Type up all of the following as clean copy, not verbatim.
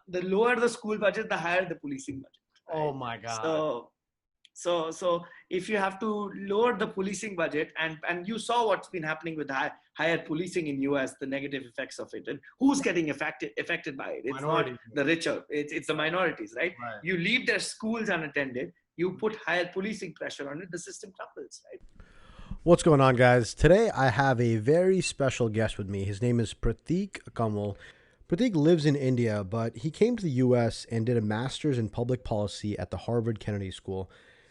the lower the school budget, the higher the policing budget. Right? Oh my God. So if you have to lower the policing budget, and you saw what's been happening with higher policing in US, the negative effects of it, and who's getting affected by it? It's Minorities. not the richer, it's the minorities, right? You leave their schools unattended, you put higher policing pressure on it, the system crumbles, right? What's going on, guys? Today I have a very special guest with me. His name is Prateek Kanwal. Prateek lives in India, but he came to the US and did a master's in public policy at the Harvard Kennedy School.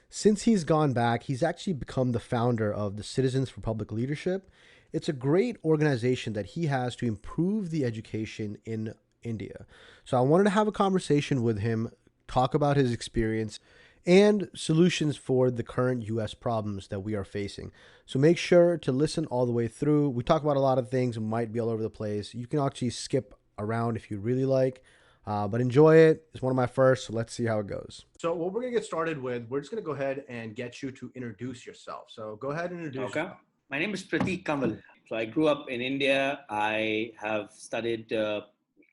Since he's gone back, he's actually become the founder of the Citizens for Public Leadership. It's a great organization that he has to improve the education in India. So I wanted to have a conversation with him, talk about his experience and solutions for the current US problems that we are facing. So make sure to listen all the way through. We talk about a lot of things, might be all over the place. You can actually skip around if you really like, but enjoy it. It's one of my first, so let's see how it goes. So what we're going to get started with, we're just going to go ahead and get you to introduce yourself. So go ahead and introduce yourself. My name is Prateek Kanwal. So I grew up in India. I have studied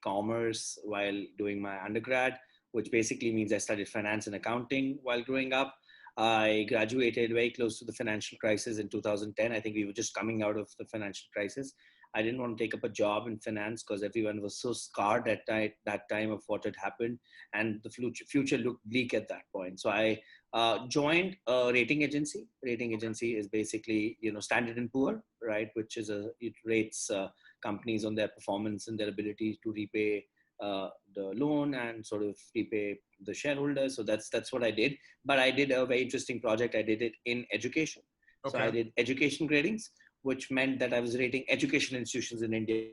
commerce while doing my undergrad, which basically means I studied finance and accounting while growing up. I graduated very close to the financial crisis in 2010. I think we were just coming out of the financial crisis. I didn't want to take up a job in finance because everyone was so scarred at that time of what had happened, and the future looked bleak at that point. So I joined a rating agency. Rating agency is basically, Standard and Poor, right? Which is it rates companies on their performance and their ability to repay the loan and sort of repay the shareholders. So that's what I did. But I did a very interesting project. I did it in education. Okay. So I did education gradings, which meant that I was rating education institutions in India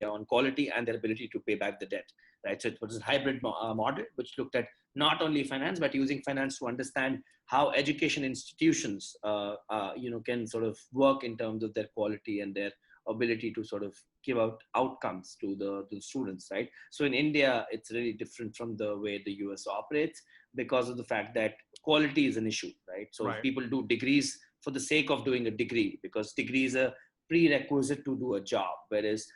on quality and their ability to pay back the debt, right? So it was a hybrid model, which looked at not only finance, but using finance to understand how education institutions, can sort of work in terms of their quality and their ability to sort of give out outcomes to the students, right? So in India, it's really different from the way the US operates because of the fact that quality is an issue, right? So people do degrees for the sake of doing a degree because degree is a prerequisite to do a job, whereas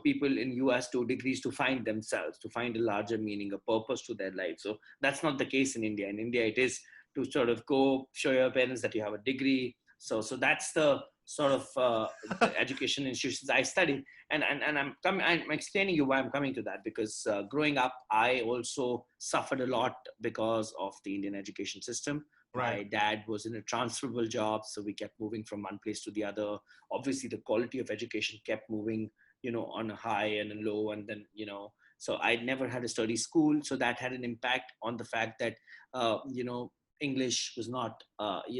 people in US do degrees to find themselves, to find a larger meaning, a purpose to their life. So that's not the case in India. In India, it is to sort of go show your parents that you have a degree. So that's the sort of the education institutions I study, and I'm explaining you why I'm coming to that, because growing up I also suffered a lot because of the Indian education system. My dad was in a transferable job, so we kept moving from one place to the other. Obviously, the quality of education kept moving, on a high and a low, and then so I never had a sturdy school, so that had an impact on the fact that English was not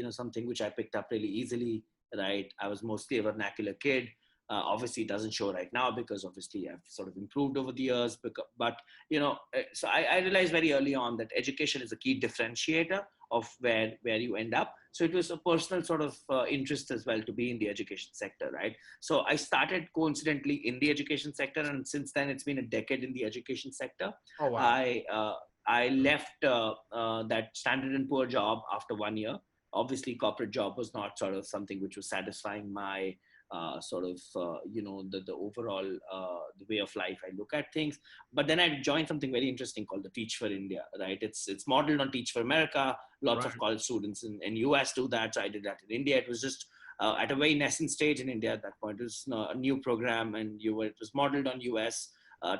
something which I picked up really easily. Right, I was mostly a vernacular kid. Obviously, it doesn't show right now because obviously I've sort of improved over the years. But so I realized very early on that education is a key differentiator of where you end up. So it was a personal sort of interest as well to be in the education sector, right? So I started coincidentally in the education sector, and since then it's been a decade in the education sector. Oh, wow. I left that Standard and Poor job after 1 year. Obviously, corporate job was not sort of something which was satisfying my the overall the way of life I look at things. But then I joined something very interesting called the Teach for India, right? It's modeled on Teach for America. Lots of college students in US do that. So I did that in India. It was just at a very nascent stage in India at that point. It was a new program, and it was modeled on US.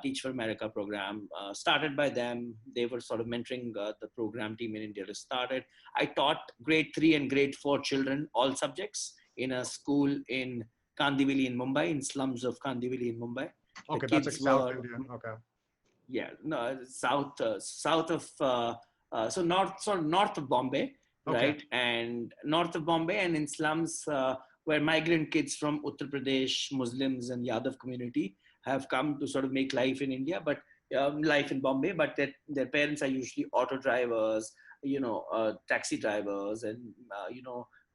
Teach for America program started by them. They were sort of mentoring the program team in India to start it. I taught grade 3 and grade 4 children all subjects in a school in Kandivali in Mumbai, in slums of Kandivali in Mumbai. Okay, that's like South India. Okay. Yeah, no, south of north of Bombay, right? And north of Bombay, and in slums where migrant kids from Uttar Pradesh, Muslims and Yadav community have come to sort of make life in India, but life in Bombay, but their parents are usually auto drivers, taxi drivers, and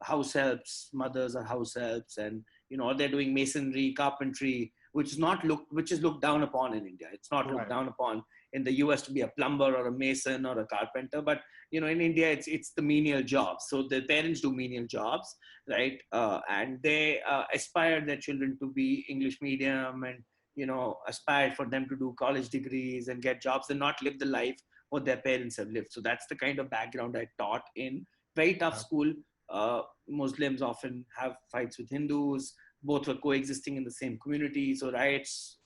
house helps. Mothers are house helps, and or they're doing masonry, carpentry, which is looked down upon in India. It's not looked down upon in the US to be a plumber or a mason or a carpenter, but in India it's the menial jobs. So the parents do menial jobs, right? And they aspire their children to be English medium and aspired for them to do college degrees and get jobs and not live the life what their parents have lived. So that's the kind of background I taught in. Very tough school. Muslims often have fights with Hindus. Both were coexisting in the same community. So riots,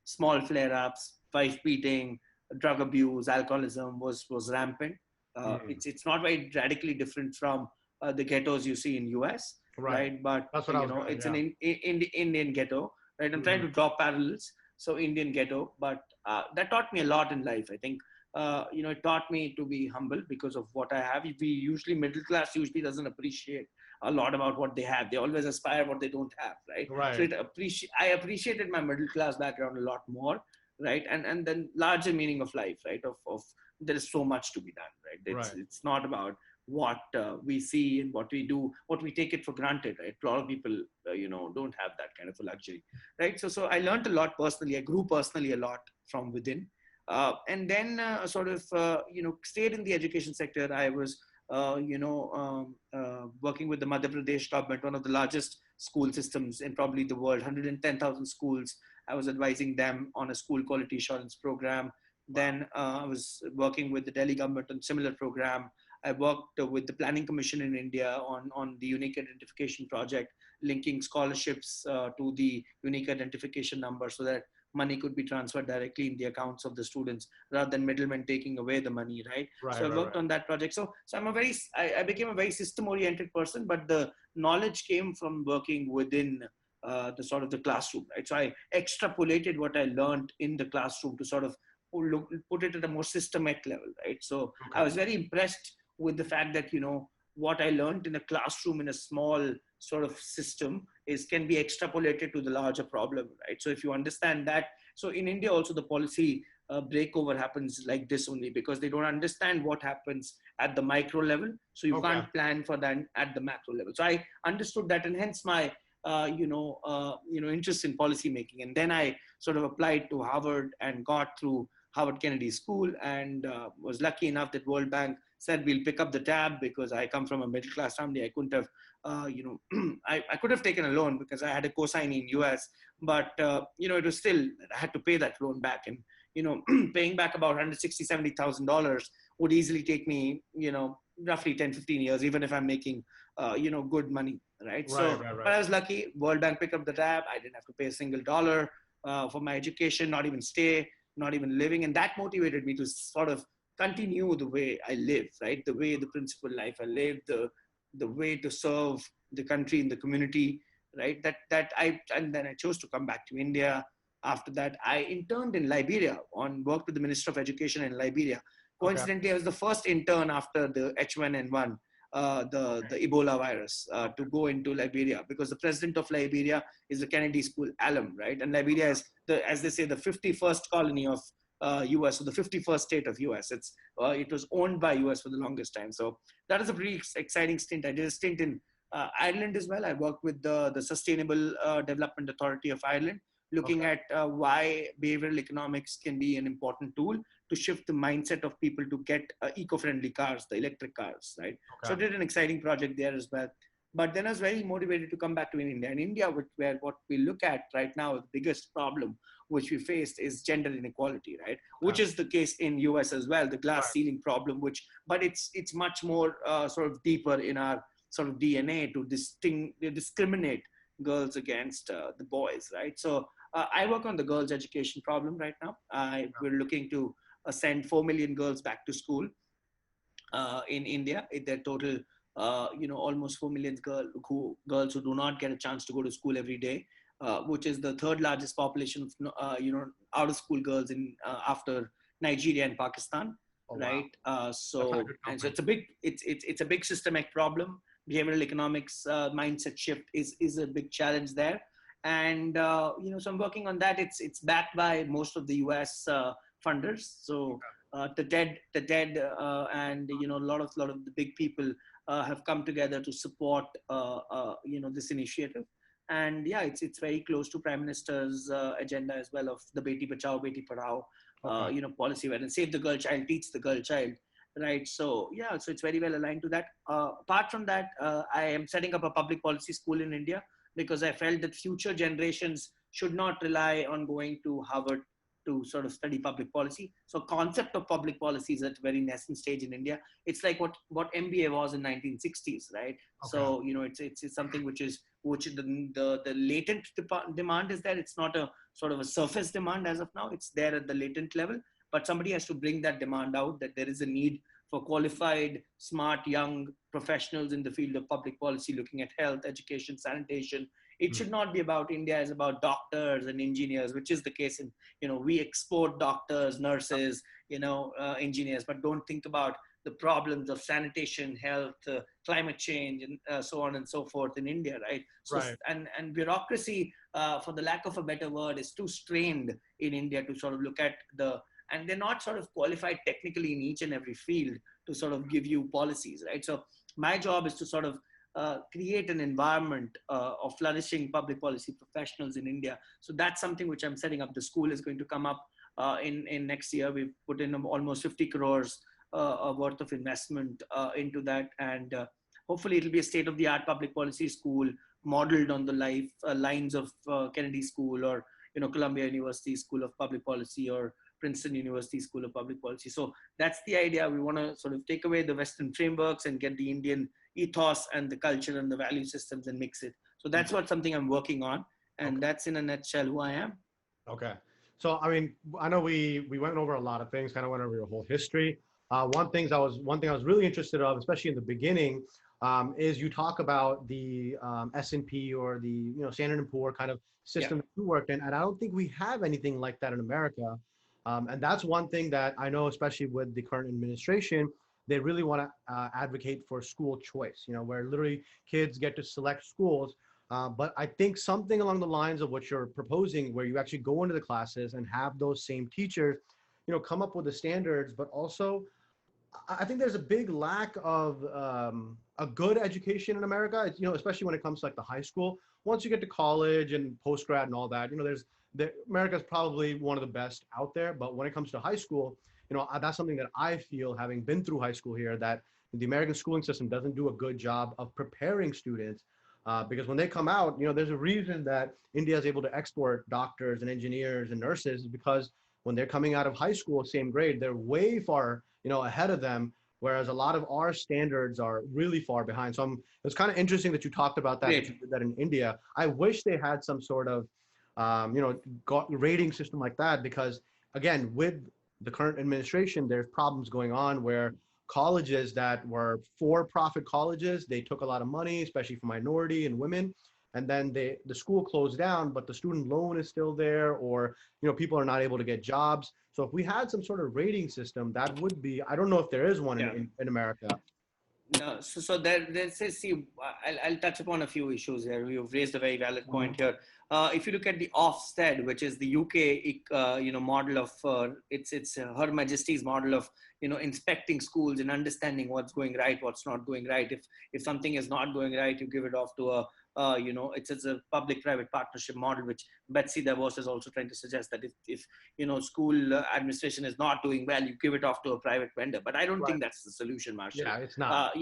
small flare-ups, wife beating, drug abuse, alcoholism was rampant. It's not very radically different from the ghettos you see in US, right? But That's what I was going, it's an Indian ghetto, right? I'm trying to draw parallels. So Indian ghetto, but that taught me a lot in life. I think it taught me to be humble because of what I have. We usually, middle class usually doesn't appreciate a lot about what they have. They always aspire what they don't have, right? So I appreciated my middle class background a lot more, right? And then larger meaning of life, right? Of there is so much to be done, right? It's not about what we see and what we do, what we take it for granted, right? A lot of people, don't have that kind of a luxury, right? So I learned a lot personally. I grew personally a lot from within. And then stayed in the education sector. I was, working with the Madhya Pradesh government, one of the largest school systems in probably the world, 110,000 schools. I was advising them on a school quality assurance program. Then I was working with the Delhi government on similar program. I worked with the Planning Commission in India on the Unique Identification Project, linking scholarships to the Unique Identification number so that money could be transferred directly in the accounts of the students rather than middlemen taking away the money, right? So I worked on that project. So I became a very system-oriented person, but the knowledge came from working within the classroom, right? So I extrapolated what I learned in the classroom to sort of put it at a more systematic level, right? So I was very impressed with the fact that, what I learned in a classroom in a small sort of system can be extrapolated to the larger problem, right? So if you understand that, so in India also the policy breakover happens like this only because they don't understand what happens at the micro level. So you can't plan for that at the macro level. So I understood that, and hence my interest in policy making. And then I sort of applied to Harvard and got through Harvard Kennedy School, and was lucky enough that World Bank said we'll pick up the tab because I come from a middle class family. I couldn't have, I could have taken a loan because I had a cosign in US, but it was still, I had to pay that loan back, and paying back about $160,000-$170,000 would easily take me roughly 10-15 years, even if I'm making good money, right? But I was lucky. World Bank picked up the tab. I didn't have to pay a single dollar for my education, not even stay, not even living, and that motivated me to sort of continue the way I live, right? The way, the principled life I live, the way to serve the country and the community, right? And then I chose to come back to India. After that, I interned in Liberia worked with the Minister of Education in Liberia. Coincidentally, I was the first intern after the H1N1, the Ebola virus, to go into Liberia, because the president of Liberia is a Kennedy School alum, right? And Liberia is, as they say, the 51st colony of US, so the 51st state of US. It was owned by US for the longest time. So that is a pretty exciting stint. I did a stint in Ireland as well. I worked with the Sustainable Development Authority of Ireland, looking at why behavioral economics can be an important tool to shift the mindset of people to get eco-friendly cars, the electric cars, right? So I did an exciting project there as well. But then I was very motivated to come back to India. And India, where what we look at right now, the biggest problem which we faced is gender inequality, right? Which is the case in US as well, the glass ceiling problem, but it's much more sort of deeper in our sort of DNA to discriminate girls against the boys, right? So I work on the girls' education problem right now. We're looking to send 4 million girls back to school in India. Their total, almost 4 million girls who do not get a chance to go to school every day, which is the third largest population of, out of school girls after Nigeria and Pakistan, right? So it's a big systemic problem. Behavioral economics mindset shift is a big challenge there. And, so I'm working on that. It's backed by most of the US funders. So the TED and, a lot of the big people have come together to support, this initiative. And yeah, it's very close to Prime Minister's agenda as well, of the Beti Bachao, Beti Padhao, policy, where save the girl child, teach the girl child. Right. So, yeah, so it's very well aligned to that. Apart from that, I am setting up a public policy school in India, because I felt that future generations should not rely on going to Harvard to sort of study public policy. So concept of public policy is at a very nascent stage in India. It's like what MBA was in 1960s, right? Okay. So, it's something which the latent demand is there. It's not a sort of a surface demand as of now. It's there at the latent level, but somebody has to bring that demand out, that there is a need for qualified, smart, young professionals in the field of public policy, looking at health, education, sanitation. It should not be about India is about doctors and engineers, which is the case in, we export doctors, nurses, engineers, but don't think about the problems of sanitation, health, climate change, and so on and so forth in India, right? So, Right. and bureaucracy, for the lack of a better word, is too strained in India to sort of look at and they're not sort of qualified technically in each and every field to sort of give you policies, right? So my job is to sort of create an environment of flourishing public policy professionals in India. So that's something which I'm setting up. The school is going to come up in next year. We've put in almost 50 crores worth of investment into that. And hopefully it'll be a state-of-the-art public policy school modeled on the lines of Kennedy School or, Columbia University School of Public Policy or Princeton University School of Public Policy. So that's the idea. We want to sort of take away the Western frameworks and get the Indian ethos and the culture and the value systems and mix it. So that's something I'm working on. And that's in a nutshell who I am. Okay. So, I mean, I know we went over a lot of things, kind of went over your whole history. One thing I was really interested of, especially in the beginning, is you talk about the S&P or the Standard & Poor kind of system that you worked in, and I don't think we have anything like that in America. And that's one thing that I know, especially with the current administration, they really want to advocate for school choice. Where literally kids get to select schools. But I think something along the lines of what you're proposing, where you actually go into the classes and have those same teachers, come up with the standards, but also I think there's a big lack of a good education in America. It's, especially when it comes to like the high school. Once you get to college and post-grad and all that, America's probably one of the best out there. But when it comes to high school, that's something that I feel, having been through high school here, that the American schooling system doesn't do a good job of preparing students. Because when they come out, there's a reason that India is able to export doctors and engineers and nurses, because when they're coming out of high school, same grade, they're way far, ahead of them. Whereas a lot of our standards are really far behind. So it's kind of interesting that you talked about that, that you did that in India. I wish they had some sort of, rating system like that, because again, with the current administration, there's problems going on where colleges that were for-profit colleges, they took a lot of money, especially for minority and women, and then the school closed down, but the student loan is still there, or people are not able to get jobs. So if we had some sort of rating system, that would be, I don't know if there is one in America. No, so I'll touch upon a few issues here. You've raised a very valid point here. If you look at the Ofsted, which is the UK, model of it's Her Majesty's model of inspecting schools and understanding what's going right, what's not going right. If something is not going right, you give it off to it's a public-private partnership model, which Betsy DeVos is also trying to suggest, that if school administration is not doing well, you give it off to a private vendor. But I don't think that's the solution, Marshall. Yeah, it's not.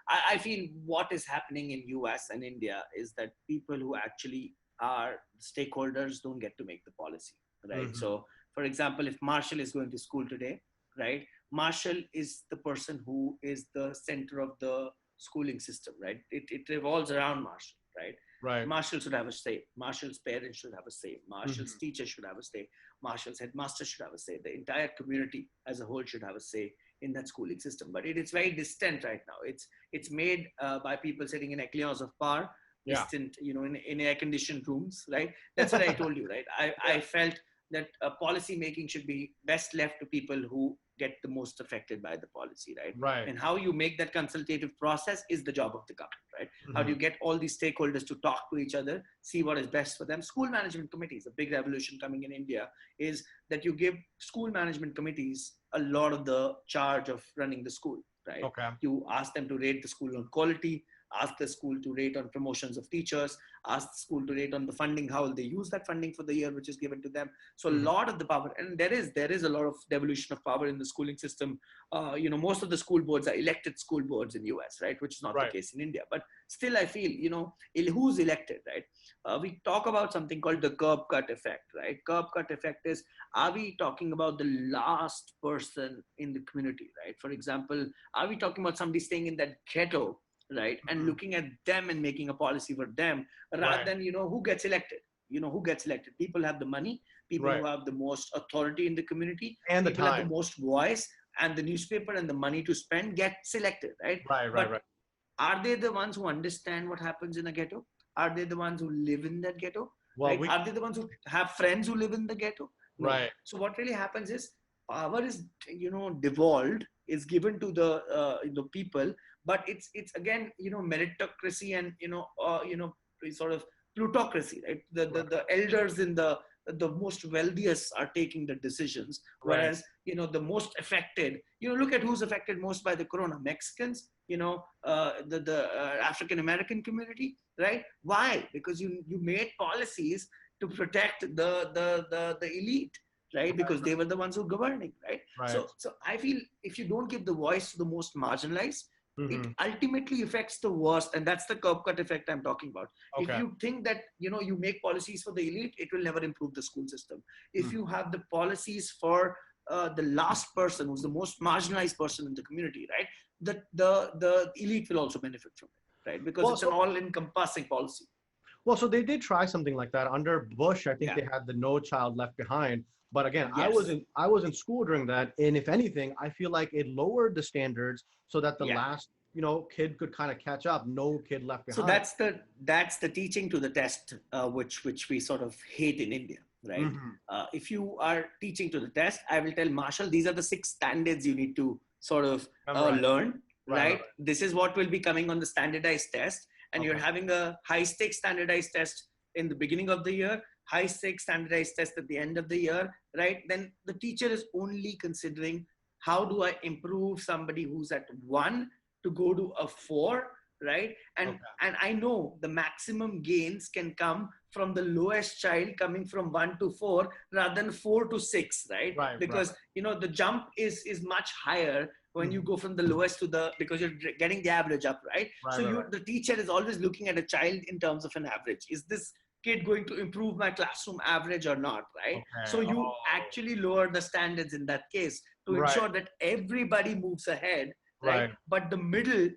I feel what is happening in US and India is that people who actually are stakeholders don't get to make the policy, right? Mm-hmm. So, for example, if Marshall is going to school today, right, Marshall is the person who is the center of the schooling system, right? It revolves around Marshall, right? Right. Marshall should have a say. Marshall's parents should have a say. Marshall's teachers should have a say. Marshall's headmaster should have a say. The entire community as a whole should have a say in that schooling system. But it's very distant right now. It's made by people sitting in echelons of power, distant, in air-conditioned rooms, right? That's what I told you, right? I felt that policy making should be best left to people who get the most affected by the policy, right? Right. And how you make that consultative process is the job of the government, right? Mm-hmm. How do you get all these stakeholders to talk to each other, see what is best for them? School management committees, a big revolution coming in India, is that you give school management committees a lot of the charge of running the school, right? Okay. You ask them to rate the school on quality, ask the school to rate on promotions of teachers, ask the school to rate on the funding, how will they use that funding for the year which is given to them. So a lot of the power, and there is a lot of devolution of power in the schooling system. Most of the school boards are elected school boards in US, right? Which is not the case in India. But still, I feel, who's elected, right? We talk about something called the curb cut effect, right? Curb cut effect is, are we talking about the last person in the community, right? For example, are we talking about somebody staying in that ghetto, right? And looking at them and making a policy for them rather than, who gets elected? Who gets elected? People have the money, people who have the most authority in the community, and the people time. have the most voice, and the newspaper and the money to spend get selected, right? Right. Are they the ones who understand what happens in a ghetto? Are they the ones who live in that ghetto? Well, right? Are they the ones who have friends who live in the ghetto? No. Right. So what really happens is power is, devolved, is given to the people, but it's again, meritocracy and, sort of plutocracy, right? The elders in the most wealthiest are taking the decisions, whereas, the most affected, look at who's affected most by the corona. Mexicans, the African American community, right? Why? Because you made policies to protect the elite, right? Because they were the ones who were governing, right? So I feel if you don't give the voice to the most marginalized, it ultimately affects the worst, and that's the curb cut effect I'm talking about. If you think that you make policies for the elite, it will never improve the school system. If you have the policies for the last person, who's the most marginalized person in the community, right, the elite will also benefit from it, right? Because it's an all-encompassing policy. Well, so they did try something like that under Bush. I think they had the No Child Left Behind. But again, I was in school during that, and if anything, I feel like it lowered the standards so that the last kid could kind of catch up. No kid left behind. So that's the teaching to the test, which we sort of hate in India, right? If you are teaching to the test, I will tell Marshall, these are the 6 standards you need to sort of learn, right? This is what will be coming on the standardized test, and you're having a high stakes standardized test in the beginning of the year, high stakes standardized test at the end of the year, right? Then the teacher is only considering, how do I improve somebody who's at 1 to go to a 4, right? And I know the maximum gains can come from the lowest child coming from 1 to 4 rather than 4 to 6, right? Because the jump is much higher when you go from the lowest to because you're getting the average up, right? The teacher is always looking at a child in terms of an average. Is this kid going to improve my classroom average or not, right? So you actually lower the standards in that case to ensure that everybody moves ahead, right? But the middle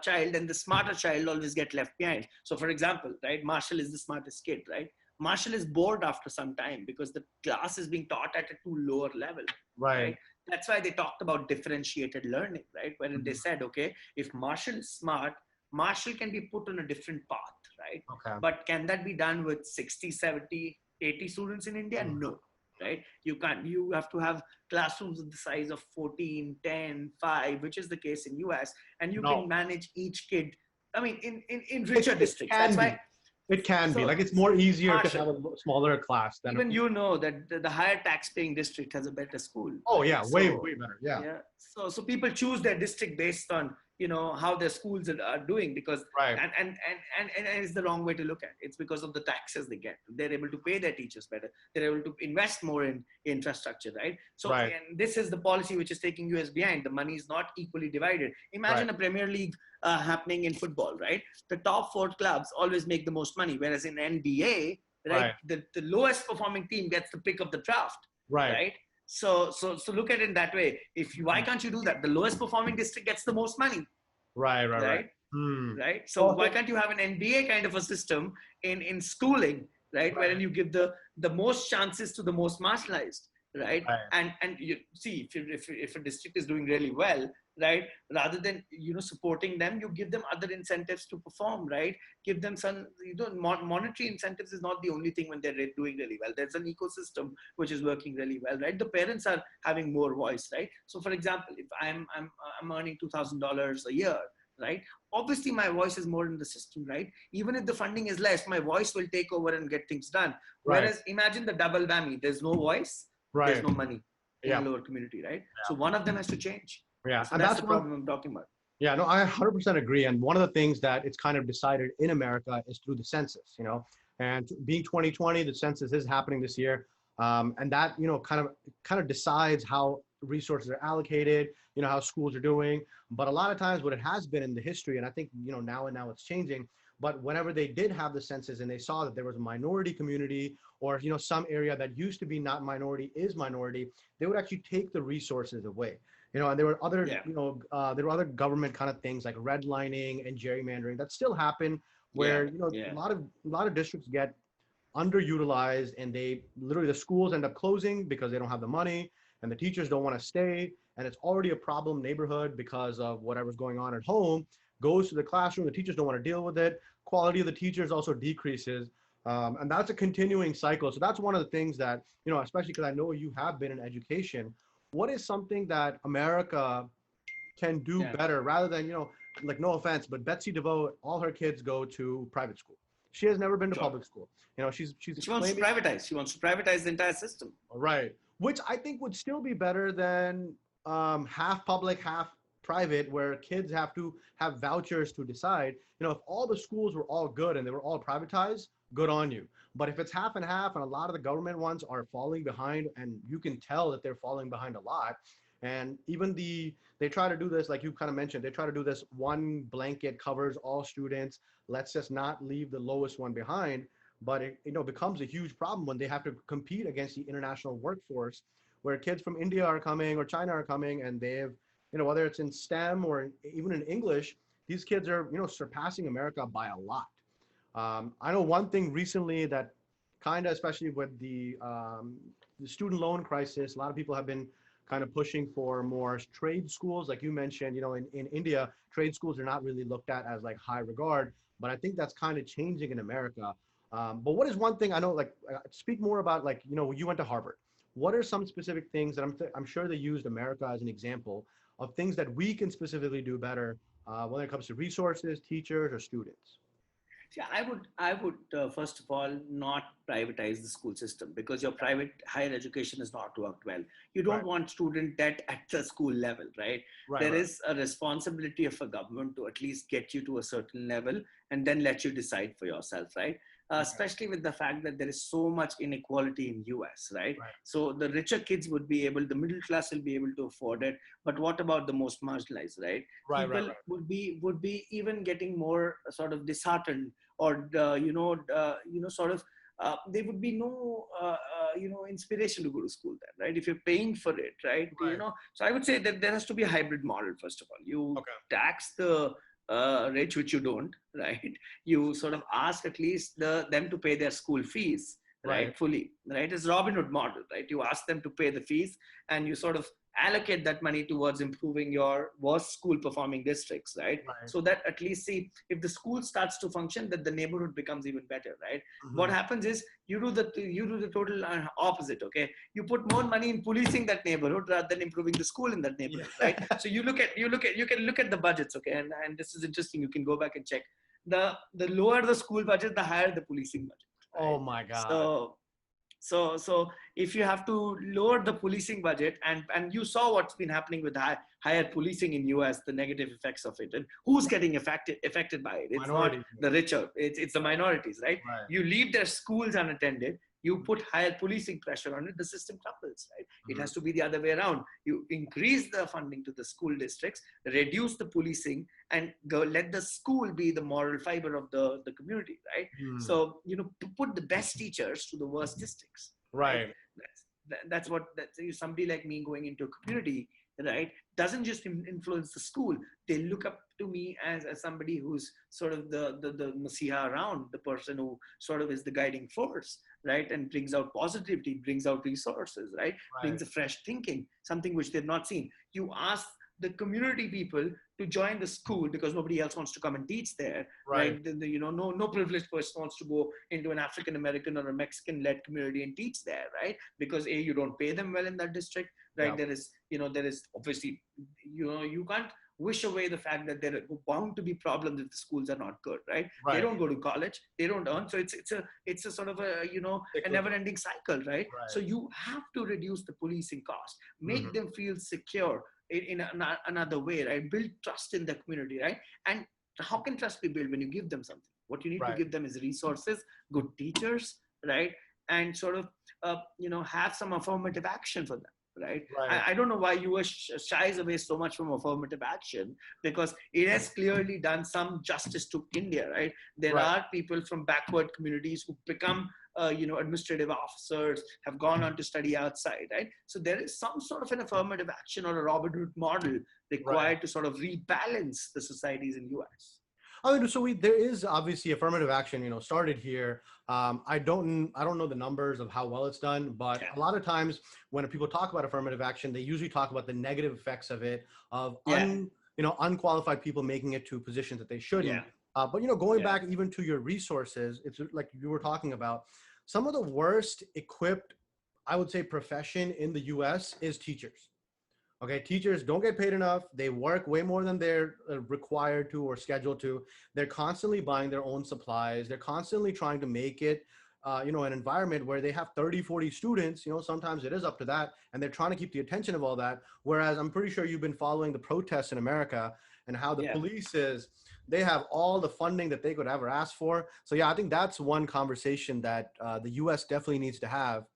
child and the smarter child always get left behind. So for example, right, Marshall is the smartest kid, right? Marshall is bored after some time because the class is being taught at a too lower level, right? That's why they talked about differentiated learning, right? When they said, okay, if Marshall is smart, Marshall can be put on a different path, right? But can that be done with 60, 70, 80 students in India? No, right? You can't. You have to have classrooms of the size of 14, 10, 5, which is the case in US, and you can manage each kid. I mean, in richer districts. That's why. It can be. Like, it's more easier to have a smaller class than even that the higher tax-paying district has a better school. Oh, yeah, way better. Yeah. So people choose their district based on how their schools are doing, because and it's the wrong way to look at it. It's because of the taxes they get. They're able to pay their teachers better. They're able to invest more in infrastructure, right? So and this is the policy which is taking US behind. The money is not equally divided. Imagine a Premier League happening in football, right? The top 4 clubs always make the most money, whereas in NBA, right, the lowest performing team gets the pick of the draft, right? So look at it that way. Why can't you do that? The lowest performing district gets the most money. Right. So why can't you have an NBA kind of a system in schooling, right? Wherein you give the most chances to the most marginalized, right? And you see, if a district is doing really well, right, rather than supporting them, you give them other incentives to perform, right? Give them some monetary incentives is not the only thing when they're doing really well. There's an ecosystem which is working really well, right? The parents are having more voice, right? So for example, if I'm earning $2,000 a year, right, obviously my voice is more in the system, right? Even if the funding is less, my voice will take over and get things done. Whereas imagine the double whammy: there's no voice, there's no money in the lower community, right? So one of them has to change. Yeah, so and that's the problem I'm talking about. Yeah, no, I 100% agree. And one of the things that it's kind of decided in America is through the census, and being 2020, the census is happening this year. And that, kind of decides how resources are allocated, how schools are doing. But a lot of times what it has been in the history, and I think, now it's changing, but whenever they did have the census and they saw that there was a minority community or, some area that used to be not minority is minority, they would actually take the resources away. And there were other, Yeah, there were other government kind of things like redlining and gerrymandering that still happen, yeah, where yeah. a lot of districts get underutilized, and they literally the schools end up closing because they don't have the money, and the teachers don't want to stay, and it's already a problem neighborhood because of whatever's going on at home goes to the classroom. The teachers don't want to deal with it. Quality of the teachers also decreases. And that's a continuing cycle. So that's one of the things that, especially because I know you have been in education, what is something that America can do Yeah. better rather than, like, no offense, but Betsy DeVoe, all her kids go to private school. She has never been to Sure. public school. She's She wants to claiming, privatize. She wants to privatize the entire system. right, which I think would still be better than half public, half private, where kids have to have vouchers to decide. If all the schools were all good and they were all privatized, good on you. But if it's half and half, and a lot of the government ones are falling behind, and you can tell that they're falling behind a lot, and even they try to do this, like you kind of mentioned, they try to do this one blanket covers all students. Let's just not leave the lowest one behind. But it becomes a huge problem when they have to compete against the international workforce, where kids from India are coming or China are coming, and they've, whether it's in STEM or even in English, these kids are, surpassing America by a lot. I know one thing recently that kind of, especially with the student loan crisis, a lot of people have been kind of pushing for more trade schools. Like you mentioned, in India, trade schools are not really looked at as like high regard, but I think that's kind of changing in America. But what is one thing I know, like, speak more about, like, you went to Harvard. What are some specific things that I'm sure they used America as an example of things that we can specifically do better, when it comes to resources, teachers, or students? Yeah, I would first of all not privatize the school system, because your private higher education has not worked well. You Right, don't want student debt at the school level, right? right, There right, is a responsibility of a government to at least get you to a certain level and then let you decide for yourself, right? okay, Especially with the fact that there is so much inequality in US, right? right, So the richer kids would be able, the middle class will be able to afford it, but what about the most marginalized, right? right, right, People right, would be even getting more sort of disheartened, or sort of there would be no inspiration to go to school then, right? If you're paying for it, right? right. So I would say that there has to be a hybrid model. First of all, you Okay, tax the rich, which you don't, right? You sort of ask at least them to pay their school fees, right, right, fully, right? It's Robin Hood model, right? You ask them to pay the fees, and you sort of allocate that money towards improving your worst school performing districts, right? right. So that at least, see, if the school starts to function, that the neighborhood becomes even better, right? What Mhm. happens is you do the total opposite. Okay, you put more money in policing that neighborhood rather than improving the school in that Yeah. neighborhood, right? So you can look at the budgets, okay, and this is interesting. You can go back and check the lower the school budget, the higher the policing budget, Oh right? my God. So if you have to lower the policing budget, and you saw what's been happening with higher policing in US, the negative effects of it, and who's getting affected by it? It's not Minorities. the richer, it's the minorities, right? Right. You leave their schools unattended, you put higher policing pressure on it, the system crumbles, right? It Mhm. has to be the other way around. You increase the funding to the school districts, reduce the policing, and go let the school be the moral fiber of the community, right? Mhm. So, put the best teachers to the worst districts, right? Right. That's somebody like me going into a community, right, doesn't just influence the school. They look up to me as somebody who's sort of the messiah around, the person who sort of is the guiding force, right, and brings out positivity, brings out resources, right, Right. brings a fresh thinking, something which they've not seen. You ask the community people to join the school because nobody else wants to come and teach there, Right. right? No privileged person wants to go into an African American or a Mexican led community and teach there, right? Because you don't pay them well in that district, right? Yeah. There is obviously, you can't wish away the fact that there are bound to be problems if the schools are not good, right? They Right. don't go to college, they don't earn, so it's a sort of a Cyclical. never-ending cycle, right? So Right. you have to reduce the policing cost, make Mhm. them feel secure, in another way, right? Build trust in the community, right? And how can trust be built? When you give them something, what you need to Right. give them is resources, good teachers, right? And sort of have some affirmative action for them, right? Right. I don't know why US shies away so much from affirmative action, because it has clearly done some justice to India, right? There Right. are people from backward communities who become administrative officers, have gone on to study outside, right? So there is some sort of an affirmative action or a Robin Hood model Right. required to sort of rebalance the societies in US. I mean, so there is obviously affirmative action, started here. I don't know the numbers of how well it's done, but Yeah. a lot of times when people talk about affirmative action, they usually talk about the negative effects of it, of Yeah. unqualified people making it to positions that they shouldn't. Yeah. But going Yeah. back even to your resources, it's like you were talking about, some of the worst equipped, I would say, profession in the U.S. is teachers. Okay, teachers don't get paid enough. They work way more than they're required to or scheduled to. They're constantly buying their own supplies. They're constantly trying to make it, an environment where they have 30, 40 students. Sometimes it is up to that. And they're trying to keep the attention of all that. Whereas I'm pretty sure you've been following the protests in America and how the Yeah. police they have all the funding that they could ever ask for. So yeah, I think that's one conversation that the U.S. definitely needs to have.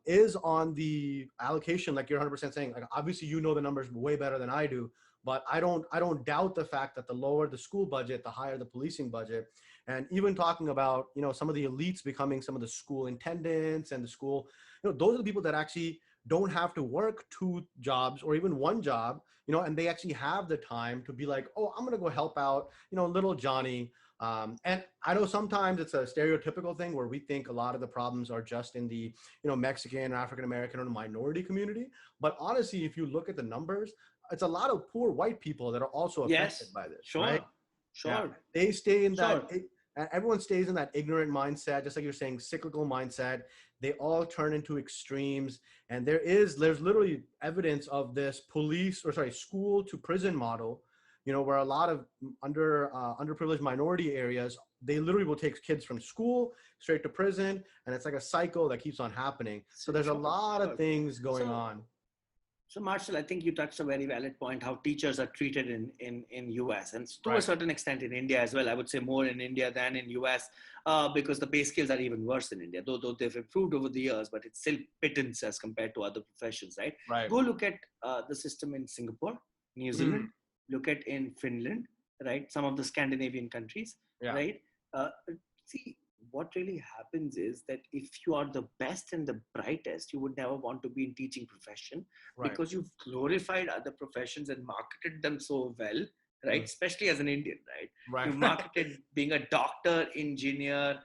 Is on the allocation, like you're 100% saying. Like, obviously, the numbers way better than I do, but I don't doubt the fact that the lower the school budget, the higher the policing budget. And even talking about some of the elites becoming some of the school intendants and the school, those are the people that actually don't have to work 2 jobs or even 1 job, and they actually have the time to be like, oh, I'm gonna go help out, little Johnny. And I know sometimes it's a stereotypical thing where we think a lot of the problems are just in the, Mexican, African American, or minority community. But honestly, if you look at the numbers, it's a lot of poor white people that are also affected Yes. by this, Sure. right? Sure. Yeah. They stay in Sure. that. Everyone stays in that ignorant mindset, just like you're saying, cyclical mindset. They all turn into extremes, and there's literally evidence of this school to prison model, where a lot of underprivileged minority areas, they literally will take kids from school straight to prison, and it's like a cycle that keeps on happening. So there's a lot of things going on. So Marshall, I think you touched a very valid point, how teachers are treated in US and to Right. a certain extent in India as well. I would say more in India than in US because the pay scales are even worse in India, though they've improved over the years, but it's still pittance as compared to other professions, right? Right. Go look at the system in Singapore, New Zealand, look at in Finland, right? Some of the Scandinavian countries, Yeah. right? See, what really happens is that if you are the best and the brightest, you would never want to be in teaching profession, Right. because you've glorified other professions and marketed them so well, right? Especially as an Indian, right? Right. You marketed being a doctor, engineer,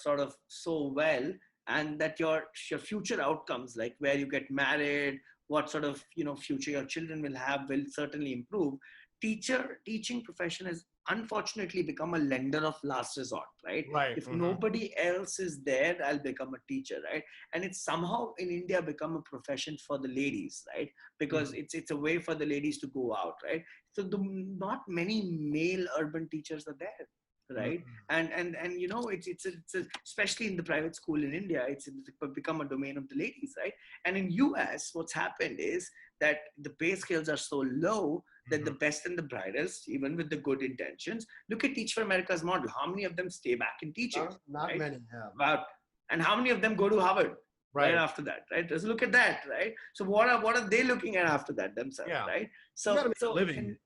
sort of so well, and that your future outcomes, like where you get married, what sort of future your children will have, will certainly improve. Teaching profession has unfortunately become a lender of last resort, right? Right. If nobody else is there, I'll become a teacher, right? And it's somehow in India become a profession for the ladies, right? Because it's a way for the ladies to go out, right? So not many male urban teachers are there, right? And it's especially in the private school in India, it's become a domain of the ladies, right? And in US, what's happened is that the pay scales are so low that the best and the brightest, even with the good intentions, look at Teach for America's model. How many of them stay back in teaching? Not right? many. Yeah. And how many of them go to Harvard? Right. After that, right? Just look at that, right? So what are they looking at after that themselves, Yeah. right? You gotta make a living.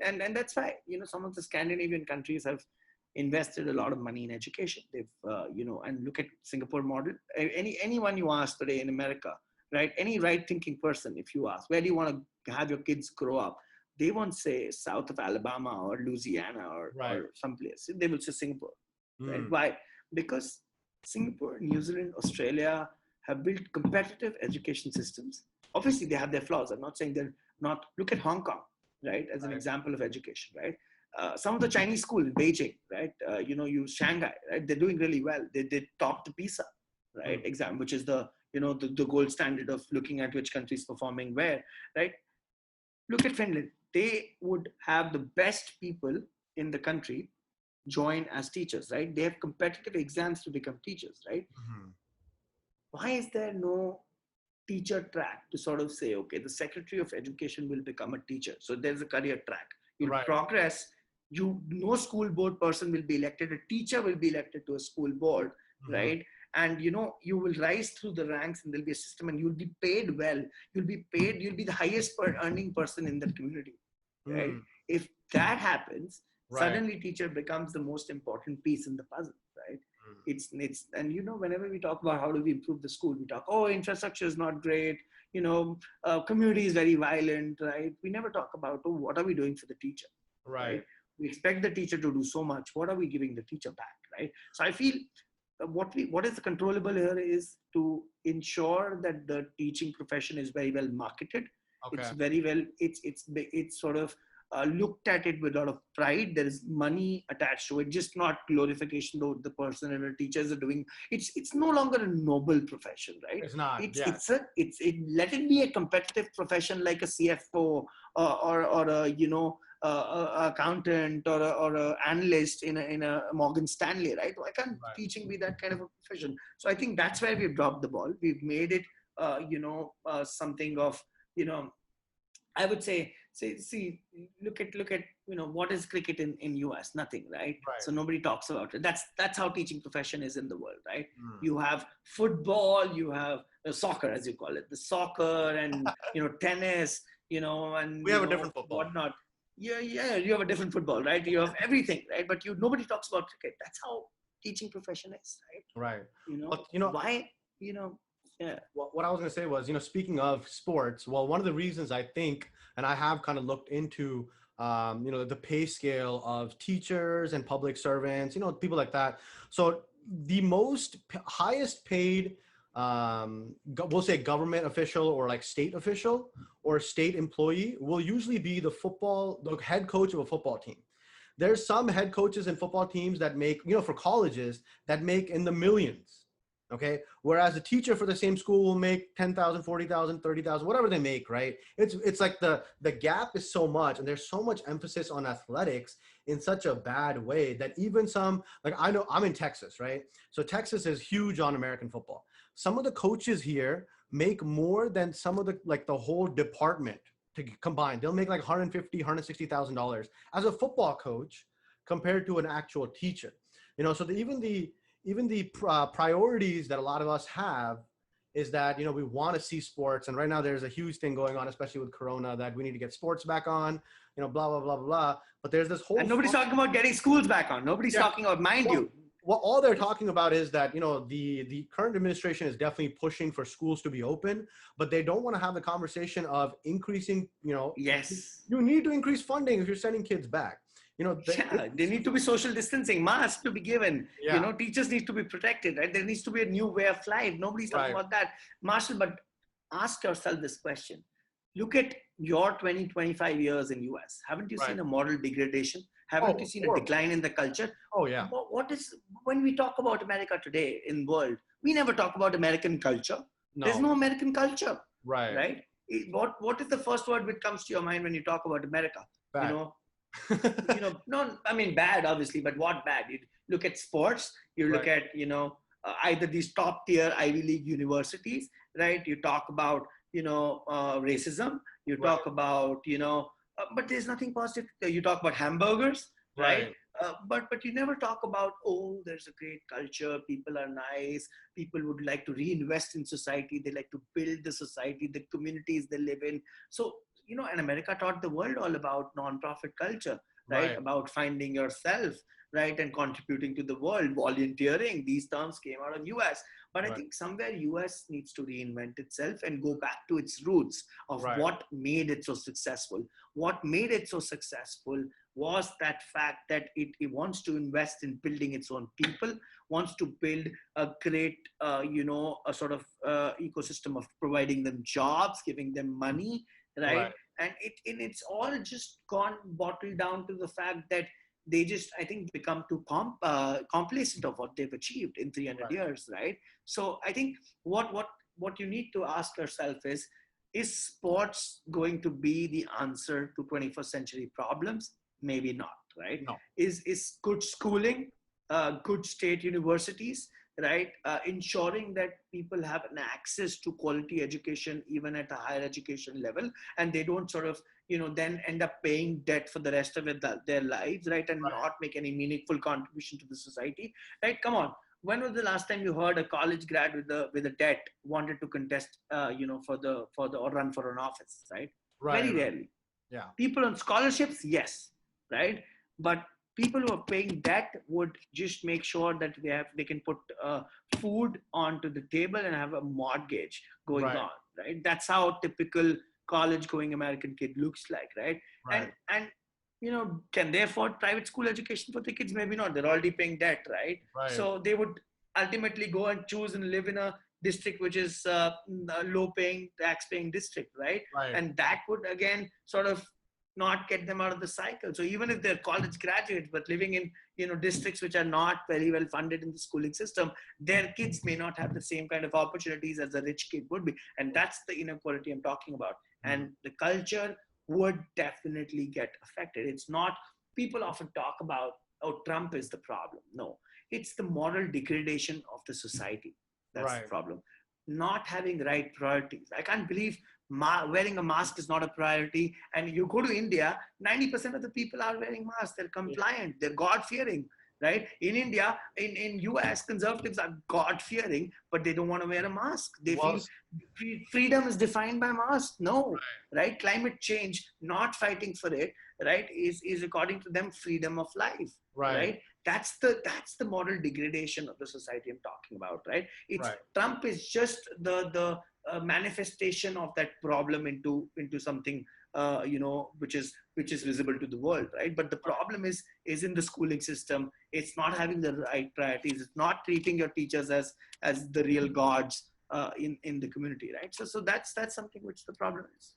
And that's why some of the Scandinavian countries have invested a lot of money in education. They've and look at Singapore model. Anyone you ask today in America, right? Any right-thinking person, if you ask, where do you want to have your kids grow up? They won't say south of Alabama or Louisiana or someplace. They will say Singapore. Right? Why? Because Singapore, New Zealand, Australia have built competitive education systems. Obviously, they have their flaws. I'm not saying they're not. Look at Hong Kong, right, as an example of education, right? Some of the Chinese schools in Beijing, right? Use Shanghai, right? They're doing really well. They top the PISA, right? Exam, which is the gold standard of looking at which country is performing where, right? Look at Finland. They would have the best people in the country join as teachers, right? They have competitive exams to become teachers, right? Why is there no teacher track to sort of say, okay, the Secretary of Education will become a teacher. So there's a career track. You'll Right. progress. No school board person will be elected. A teacher will be elected to a school board, right? And you will rise through the ranks, and there'll be a system, and you'll be paid well. You'll be paid. You'll be the highest earning person in that community, right? If that happens, suddenly teacher becomes the most important piece in the puzzle, right? It's and whenever we talk about how do we improve the school, we talk, oh, infrastructure is not great, community is very violent, right? We never talk about, oh, what are we doing for the teacher, right? We expect the teacher to do so much. What are we giving the teacher back, right? So I feel what is controllable here is to ensure that the teaching profession is very well marketed. Okay. It's very well. It's sort of looked at it with a lot of pride. There is money attached to it, just not glorification. Though the person and the teachers are doing, it's no longer a noble profession, right? It's not. Let it be a competitive profession like a CFO or a accountant or a analyst in a Morgan Stanley, right? Why can't teaching be that kind of a profession? So I think that's where we've dropped the ball. We've made it, something of, I would say, look at what is cricket in US? Nothing, right? So nobody talks about it. That's how teaching profession is in the world, right? You have football, you have soccer, as you call it, the soccer, and tennis, and we have a different football, whatnot. Yeah, you have a different football, right? You have everything, right? But nobody talks about cricket. That's how teaching profession is, right? But, why, yeah. What I was going to say was, speaking of sports, well, one of the reasons I think, and I have kind of looked into, the pay scale of teachers and public servants, people like that. So the highest paid, we'll say government official or like state official or state employee will usually be the head coach of a football team. There's some head coaches in football teams that make, for colleges that make in the millions. Okay. Whereas a teacher for the same school will make 10,000, 40,000, 30,000, whatever they make, right? It's like the gap is so much, and there's so much emphasis on athletics in such a bad way that even some, like, I know I'm in Texas, right? So Texas is huge on American football. Some of the coaches here make more than some of the whole department to combine. They'll make like $150,000, $160,000 as a football coach compared to an actual teacher, so even the priorities that a lot of us have is that, we want to see sports. And right now there's a huge thing going on, especially with Corona, that we need to get sports back on, blah, blah, blah, blah. But there's this whole... And nobody's talking about getting schools back on. Nobody's talking about, Well, all they're talking about is that, the current administration is definitely pushing for schools to be open, but they don't want to have the conversation of increasing, Yes. You need to increase funding if you're sending kids back. There need to be social distancing, masks to be given. Teachers need to be protected, right? There needs to be a new way of life. Nobody's talking about that, Marshall. But ask yourself this question: look at your 20, 25 years in US. Haven't you seen a moral degradation? Haven't you seen a decline in the culture? Oh yeah. What is, when we talk about America today in world, we never talk about American culture. No. There's no American culture. Right. What is the first word which comes to your mind when you talk about America? Bad. No, I mean bad, obviously, but what bad? You look at sports, you look at, either these top tier Ivy League universities, right? You talk about, racism, you talk about, but there's nothing positive. You talk about hamburgers, right? But you never talk about, oh, there's a great culture. People are nice. People would like to reinvest in society. They like to build the society, the communities they live in. So, and America taught the world all about non-profit culture, right? About finding yourself, right? And contributing to the world, volunteering. These terms came out of US. But I think somewhere US needs to reinvent itself and go back to its roots of what made it so successful. What made it so successful was that fact that it wants to invest in building its own people, wants to build a great, a sort of ecosystem of providing them jobs, giving them money, right? And it's all just gone bottled down to the fact that they just, I think, become too complacent of what they've achieved in 300 years, right? So I think what you need to ask yourself is sports going to be the answer to 21st century problems? Maybe not, right? No. Is good schooling, good state universities, right? Ensuring that people have an access to quality education, even at a higher education level, and they don't sort of, then end up paying debt for the rest of their lives, right? And not make any meaningful contribution to the society, right? Come on. When was the last time you heard a college grad with a debt wanted to contest, or run for an office, right? Very Right. rarely. Yeah. People on scholarships, yes, right? But people who are paying debt would just make sure that they can put food onto the table and have a mortgage going Right. on, right? That's how a typical college going American kid looks like, right? Right. And can they afford private school education for their kids? Maybe not. They're already paying debt, right? Right. So they would ultimately go and choose and live in a district which is a low paying, tax paying district, right? Right. And that would again sort of not get them out of the cycle. So even if they're college graduates but living in districts which are not very well funded in the schooling system, their kids may not have the same kind of opportunities as a rich kid would be. And that's the inequality I'm talking about. And the culture would definitely get affected. It's not, people often talk about, oh, Trump is the problem. No, it's the moral degradation of the society. That's the Right. problem. Not having the right priorities. I can't believe wearing a mask is not a priority. And you go to India, 90% of the people are wearing masks. They're compliant. They're God-fearing, right? In India, in US, conservatives are God-fearing, but they don't want to wear a mask. They Well, feel freedom is defined by masks. No, right? Climate change, not fighting for it, right, is according to them freedom of life, right. right? That's the moral degradation of the society I'm talking about, right? It's Right. Trump is just the manifestation of that problem into something which is visible to the world, right? But the problem is in the schooling system. It's not having the right priorities. It's not treating your teachers as the real gods in the community, right? So that's something which the problem is.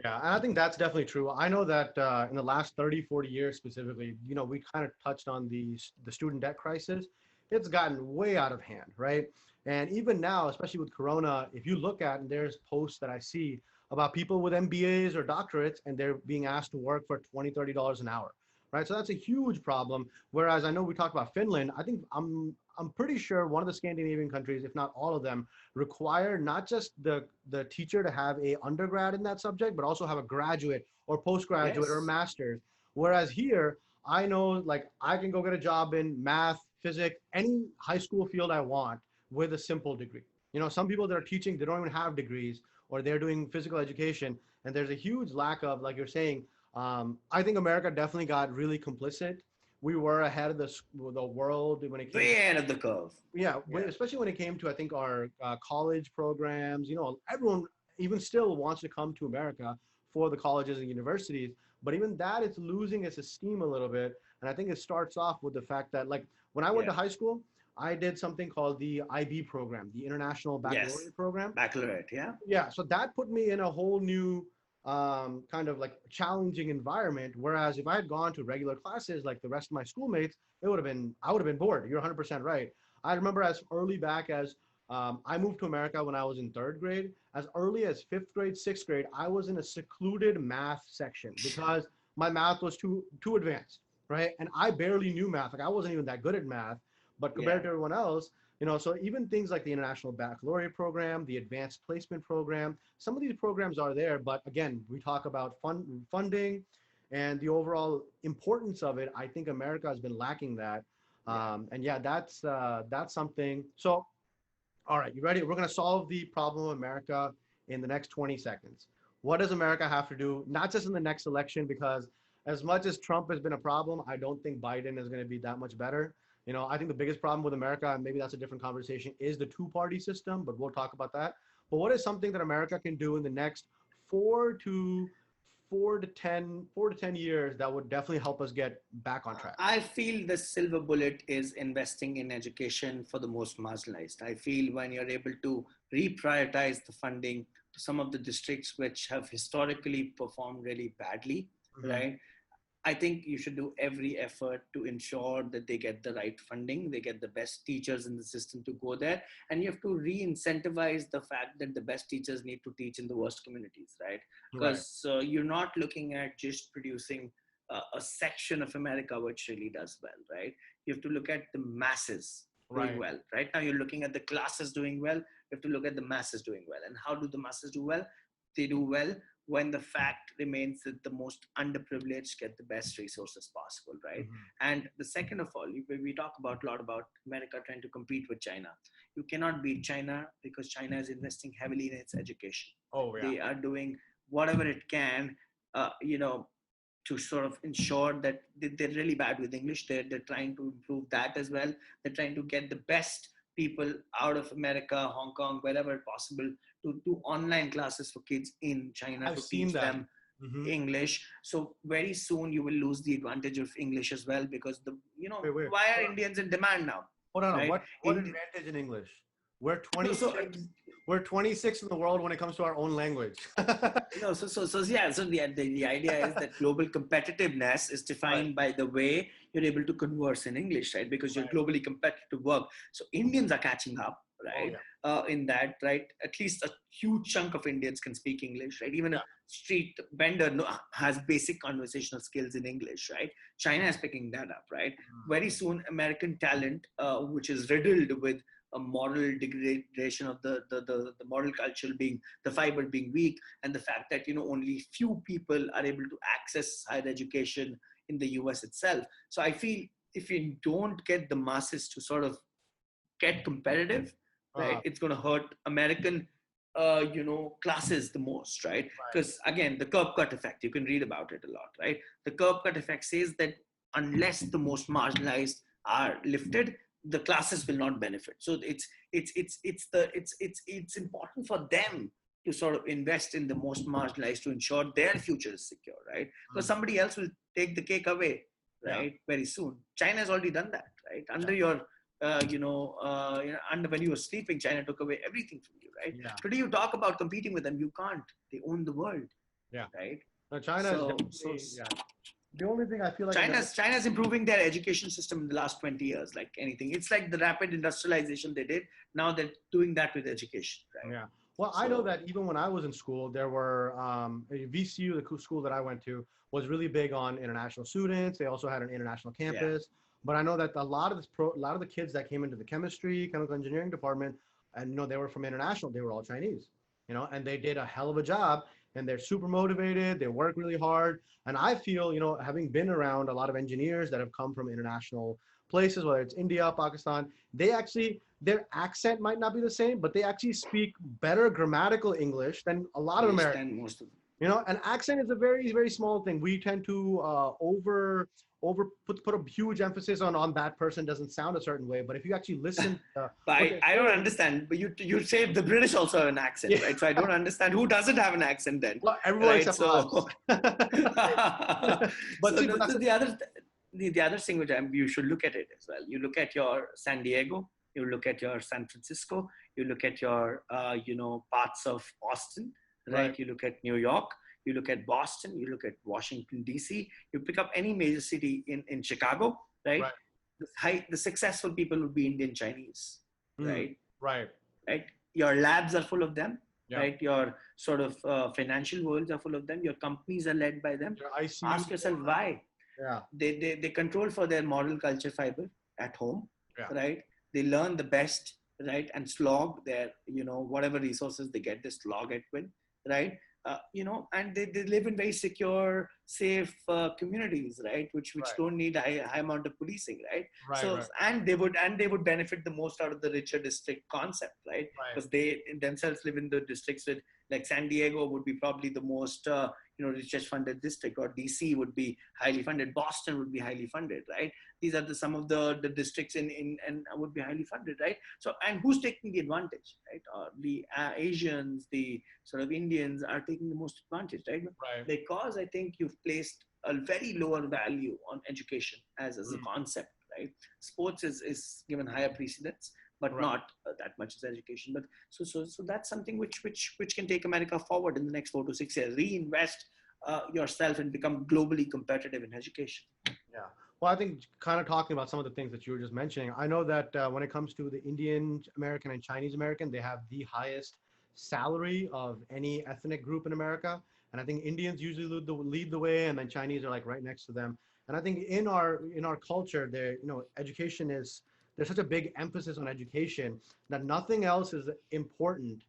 Yeah, and I think that's definitely true. I know that in the last 30, 40 years specifically, we kind of touched on the student debt crisis. It's gotten way out of hand, right? And even now, especially with Corona, if you look at, and there's posts that I see about people with MBAs or doctorates, and they're being asked to work for $20, $30 an hour, right? So that's a huge problem. Whereas I know we talked about Finland. I think I'm pretty sure one of the Scandinavian countries, if not all of them, require not just the teacher to have a undergrad in that subject, but also have a graduate or postgraduate or Yes. master's. Whereas here, I know like I can go get a job in math, physics, any high school field I want with a simple degree. Some people that are teaching, they don't even have degrees, or they're doing physical education, and there's a huge lack of, like you're saying. I think America definitely got really complicit. We were ahead of the world when it came Way ahead of the curve. yeah, Yeah. especially when it came to, I think, our college programs. Everyone even still wants to come to America for the colleges and universities, but even that, it's losing its esteem a little bit. And I think it starts off with the fact that, like, when I went Yeah. to high school, I did something called the IB program, the International Yes. Baccalaureate program. Baccalaureate. Yeah. Yeah, so that put me in a whole new kind of like challenging environment. Whereas if I had gone to regular classes like the rest of my schoolmates, I would have been bored. You're 100% right. I remember as early back as I moved to America when I was in third grade. As early as fifth grade, sixth grade, I was in a secluded math section because my math was too advanced, right? And I barely knew math. Like I wasn't even that good at math, but compared to everyone else, so even things like the International Baccalaureate program, the Advanced Placement program, some of these programs are there, but again, we talk about funding and the overall importance of it. I think America has been lacking that. And yeah, that's something. So, all right, you ready? We're going to solve the problem of America in the next 20 seconds. What does America have to do? Not just in the next election, because as much as Trump has been a problem, I don't think Biden is going to be that much better. I think the biggest problem with America, and maybe that's a different conversation, is the two-party system, but we'll talk about that. But what is something that America can do in the next 4 to 10 years that would definitely help us get back on track? I feel the silver bullet is investing in education for the most marginalized. I feel when you're able to reprioritize the funding to some of the districts which have historically performed really badly, right? I think you should do every effort to ensure that they get the right funding, they get the best teachers in the system to go there, and you have to re-incentivize the fact that the best teachers need to teach in the worst communities, right? Because you're not looking at just producing a section of America which really does well, right? You have to look at the masses, doing Right. well. Right now, you're looking at the classes doing well. You have to look at the masses doing well. And how do the masses do well? They do well when the fact remains that the most underprivileged get the best resources possible, right? Mhm. And the second of all, we talk about a lot about America trying to compete with China. You cannot beat China because China is investing heavily in its education. Oh yeah. They are doing whatever it can, you know, to sort of ensure that they're really bad with English. They're trying to improve that as well. They're trying to get the best people out of America, Hong Kong, wherever possible, to do online classes for kids in China I've to seen teach that. them Hmm. English. So very soon you will lose the advantage of English as well, because Wait. why are Indians in demand now, Hold on. right? What advantage in English? We're So 26. We're 26 in the world when it comes to our own language. yeah. So the idea is that global competitiveness is Right. defined by the way you're able to converse in English, right? Because you're Right. globally competitive work. So Indians are catching up, Oh right? yeah. In that, right? At least a huge chunk of Indians can speak English, right? Even Yeah. a street vendor has basic conversational skills in English, right? China is picking that up, right? Very soon, American talent, which is riddled with a moral degradation of the moral culture being the fiber being weak, and the fact that only few people are able to access higher education in the US itself. So I feel if you don't get the masses to sort of get competitive, right, Uh, it's going to hurt American classes the most, right? right. Because again, the curb cut effect, you can read about it a lot, right? The curb cut effect says that unless the most marginalized are lifted, the classes will not benefit. So it's important for them to sort of invest in the most marginalized to ensure their future is secure, right? Because Mm. somebody else will take the cake away, Yeah. right, very soon. China has already done that, right? Under Yeah. your under when you were sleeping, China took away everything from you, right? Yeah. Today you talk about competing with them, you can't. They own the world, Yeah. right? No, China is So definitely. Yeah. The only thing I feel like China's improving their education system in the last 20 years, like anything. It's like the rapid industrialization they did. Now they're doing that with education, right? Yeah. Well, I know So that even when I was in school, there were VCU, the school that I went to, was really big on international students. They also had an international yeah, campus. But I know that a lot of a lot of the kids that came into the chemistry, chemical engineering department, and they were from international. They were all Chinese, and they did a hell of a job. And they're super motivated. They work really hard. And I feel, having been around a lot of engineers that have come from international places, whether it's India, Pakistan, they actually their accent might not be the same, but they actually speak better grammatical English than a lot of they Americans. spend most of them. An accent is a very, very small thing. We tend to put a huge emphasis on that person doesn't sound a certain way. But if you actually listen to But what I don't they're saying, understand. But you say the British also have an accent, yeah, right? So I don't understand who doesn't have an accent then, well, everyone right? except us. So But so see, but that's the other thing which you should look at it as well. You look at your San Diego, you look at your San Francisco, you look at your parts of Austin, right, right? You look at New York, you look at Boston, you look at Washington D.C. You pick up any major city in Chicago, right? right, The successful people would be Indian Chinese, mm, right? right, Right? Your labs are full of them, yeah. right? Your sort of financial worlds are full of them. Your companies are led by them. Your ICU, Ask yourself why. yeah, They control for their moral culture fiber at home, yeah, right? They learn the best, right? And slog their, whatever resources they get, they slog it with, right? And they live in very secure, safe communities, right? Which right, don't need high amount of policing, right? right, So right, and they would benefit the most out of the richer district concept, right? right, Because they themselves live in the districts with, like San Diego would be probably the most richest funded district, or DC would be highly funded, Boston would be highly funded, right? These are some of the districts in and would be highly funded, right? So, and who's taking the advantage, right? The Asians, the sort of Indians are taking the most advantage, right? right, Because I think you've placed a very lower value on education as a mm, concept, right? Sports is given higher precedence, but right. not that much as education. But so that's something which can take America forward in the next 4 to 6 years. Reinvest yourself and become globally competitive in education. Yeah. Well, I think kind of talking about some of the things that you were just mentioning, I know that when it comes to the Indian American and Chinese American, they have the highest salary of any ethnic group in America. And I think Indians usually lead the way, and then Chinese are like right next to them. And I think in our culture, there, education is there's such a big emphasis on education that nothing else is important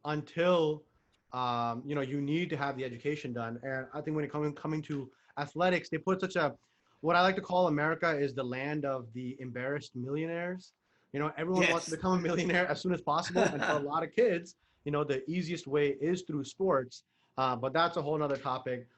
until you need to have the education done. And I think when it coming to athletics, they put such a what I like to call America is the land of the embarrassed millionaires. Everyone wants to Yes. become a millionaire as soon as possible, and for a lot of kids, the easiest way is through sports. But that's a whole nother topic.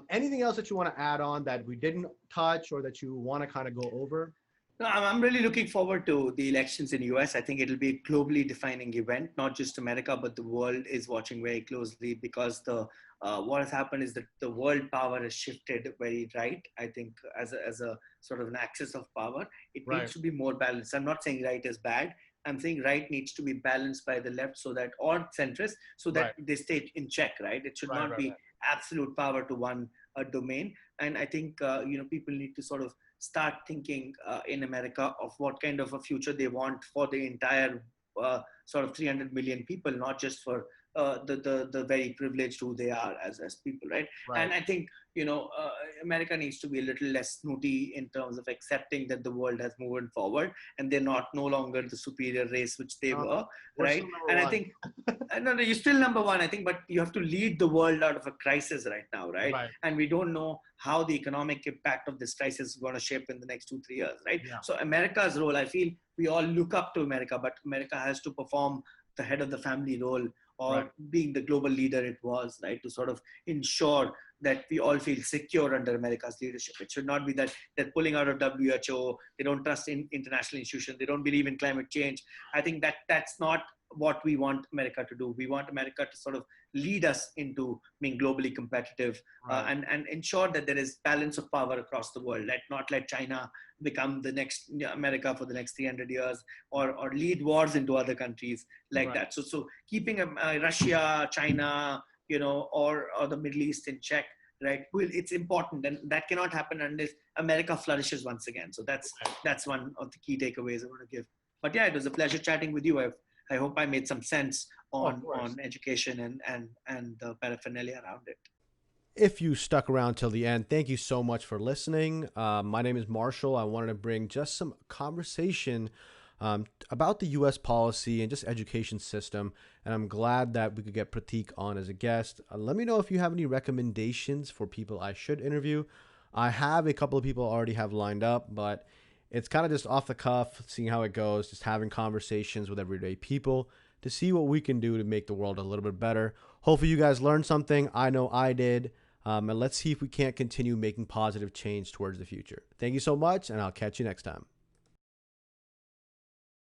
Anything else that you want to add on that we didn't touch or that you want to kind of go over? No, I'm really looking forward to the elections in US. I think it'll be a globally defining event. Not just America, but the world is watching very closely, because the what has happened is that the world power has shifted very right. I think as a sort of an axis of power, it Right, needs to be more balanced. I'm not saying right is bad. I'm saying right needs to be balanced by the left, so that, or centrist, so that right, they stay in check. Right? It should right, not right, be absolute power to one domain. And I think people need to sort of start thinking in America of what kind of a future they want for the entire sort of 300 million people, not just for the very privileged who they are as people, right? right, And I think America needs to be a little less snooty in terms of accepting that the world has moved forward and they're not no longer the superior race which they right. were, We're right? still number And I one. think no, no, you're still number one, I think, but you have to lead the world out of a crisis right now, right? Right. And we don't know how the economic impact of this crisis is going to shape in the next 2 3 years, right? Yeah. So America's role, I feel we all look up to America, but America has to perform the head of the family role, or Right. being the global leader it was, right? To sort of ensure that we all feel secure under America's leadership. It should not be that they're pulling out of WHO, they don't trust in international institutions, they don't believe in climate change. I think that's not what we want America to do. We want America to sort of lead us into being globally competitive, Right. and ensure that there is balance of power across the world. Not let China become the next America for the next 300 years, or lead wars into other countries like Right. that. So keeping Russia, China, or the Middle East in check, right? Well, it's important, and that cannot happen unless America flourishes once again. So that's one of the key takeaways I want to give. But yeah, it was a pleasure chatting with you. I hope I made some sense Of course. on education and the paraphernalia around it. If you stuck around till the end, thank you so much for listening. My name is Marshall. I wanted to bring just some conversation about the U.S. policy and just education system, and I'm glad that we could get Pratik on as a guest. Let me know if you have any recommendations for people I should interview. I have a couple of people I already have lined up, but it's kind of just off the cuff, seeing how it goes, just having conversations with everyday people to see what we can do to make the world a little bit better. Hopefully you guys learned something. I know I did. And let's see if we can't continue making positive change towards the future. Thank you so much, and I'll catch you next time.